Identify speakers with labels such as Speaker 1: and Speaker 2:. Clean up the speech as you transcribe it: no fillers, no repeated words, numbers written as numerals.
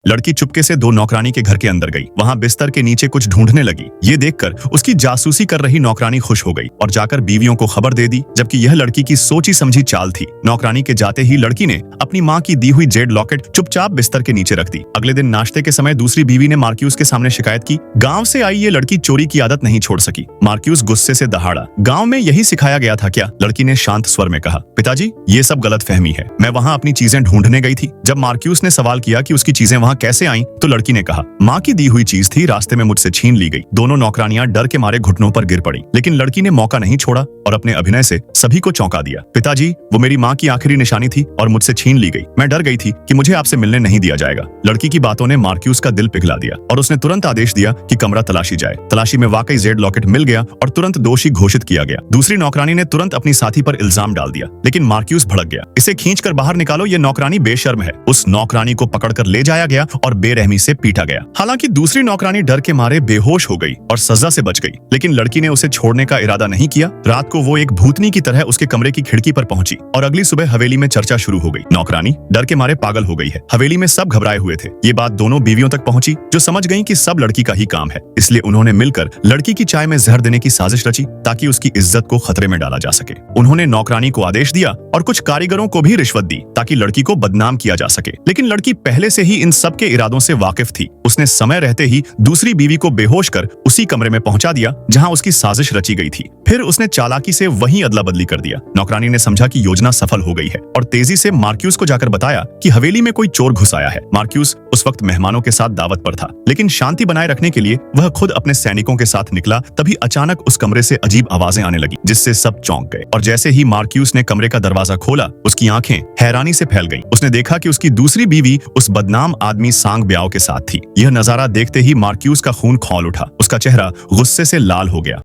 Speaker 1: लड़की चुपके से दो नौकरानी के घर के अंदर गई। वहाँ बिस्तर के नीचे कुछ ढूंढने लगी। ये देखकर उसकी जासूसी कर रही नौकरानी खुश हो गई और जाकर बीवियों को खबर दे दी, जबकि यह लड़की की सोची समझी चाल थी। नौकरानी के जाते ही लड़की ने अपनी माँ की दी हुई जेड लॉकेट चुपचाप बिस्तर के नीचे रख दी। अगले दिन नाश्ते के समय दूसरी बीवी ने मार्क्यूस के सामने शिकायत की। गाँव से आई ये लड़की चोरी की आदत नहीं छोड़ सकी। मार्क्यूस गुस्से से दहाड़ा। गाँव में यही सिखाया गया था क्या? लड़की ने शांत स्वर में कहा। पिताजी, ये सब गलतफहमी है। मैं वहाँ अपनी चीजें ढूंढने गई थी। जब मार्क्यूस ने सवाल किया कि उसकी चीजें वहाँ कैसे आईं, तो लड़की ने कहा, माँ की दी हुई चीज थी, रास्ते में मुझसे छीन ली गई। दोनों नौकरानियां डर के मारे घुटनों पर गिर पड़ी, लेकिन लड़की ने मौका नहीं छोड़ा और अपने अभिनय से सभी को चौंका दिया। पिताजी, वो मेरी माँ की आखिरी निशानी थी और मुझसे छीन ली गई। मैं डर गई थी कि मुझे आपसे मिलने नहीं दिया जाएगा। लड़की की बातों ने मार्क्यूस का दिल पिघला दिया और उसने तुरंत आदेश दिया कि कमरा तलाशी जाए। तलाशी में वाकई जेड लॉकेट मिल गया और तुरंत दोषी घोषित किया गया। दूसरी नौकरानी ने तुरंत अपनी साथी पर इल्जाम डाल दिया, लेकिन मार्क्यूस भड़क गया। इसे खींचकर बाहर निकालो, ये नौकरानी बेशर्म है। उस नौकरानी को पकड़कर ले जाया गया और बेरहमी से पीटा गया। हालांकि दूसरी नौकरानी डर के मारे बेहोश हो गई और सजा से बच गई, लेकिन लड़की ने उसे छोड़ने का इरादा नहीं किया। रात को वो एक भूतनी की तरह उसके कमरे की खिड़की पर पहुंची और अगली सुबह हवेली में चर्चा शुरू हो गई। नौकरानी डर के मारे पागल हो गई है। हवेली में सब घबराए हुए थे। ये बात दोनों बीवियों तक पहुंची, जो समझ गईं कि सब लड़की का ही काम है। इसलिए उन्होंने मिलकर लड़की की चाय में जहर देने की साजिश रची ताकि उसकी इज्जत को खतरे में डाला जा सके। उन्होंने नौकरानी को आदेश दिया और कुछ कारीगरों को भी रिश्वत दी ताकि लड़की को बदनाम किया जा सके। लेकिन लड़की पहले से ही इन सब के इरादों से वाकिफ थी। उसने समय रहते ही दूसरी बीवी को बेहोश कर उसी कमरे में पहुंचा दिया जहां उसकी साजिश रची गई थी। फिर उसने चालाकी से वहीं अदला बदली कर दिया। नौकरानी ने समझा कि योजना सफल हो गई है और तेजी से मार्क्यूस को जाकर बताया कि हवेली में कोई चोर घुस आया है। मार्क्यूस उस वक्त मेहमानों के साथ दावत पर था, लेकिन शांति बनाए रखने के लिए वह खुद अपने सैनिकों के साथ निकला। तभी अचानक उस कमरे से अजीब आवाजें आने लगी, जिससे सब चौंक गए। और जैसे ही मार्क्यूस ने कमरे का दरवाजा खोला, उसकी आंखें हैरानी से फैल गईं। उसने देखा कि उसकी दूसरी बीवी उस बदनाम आदमी सांग ब्याओ के साथ थी। यह नजारा देखते ही मार्क्यूस का खून खौल उठा। उसका चेहरा गुस्से से लाल हो गया।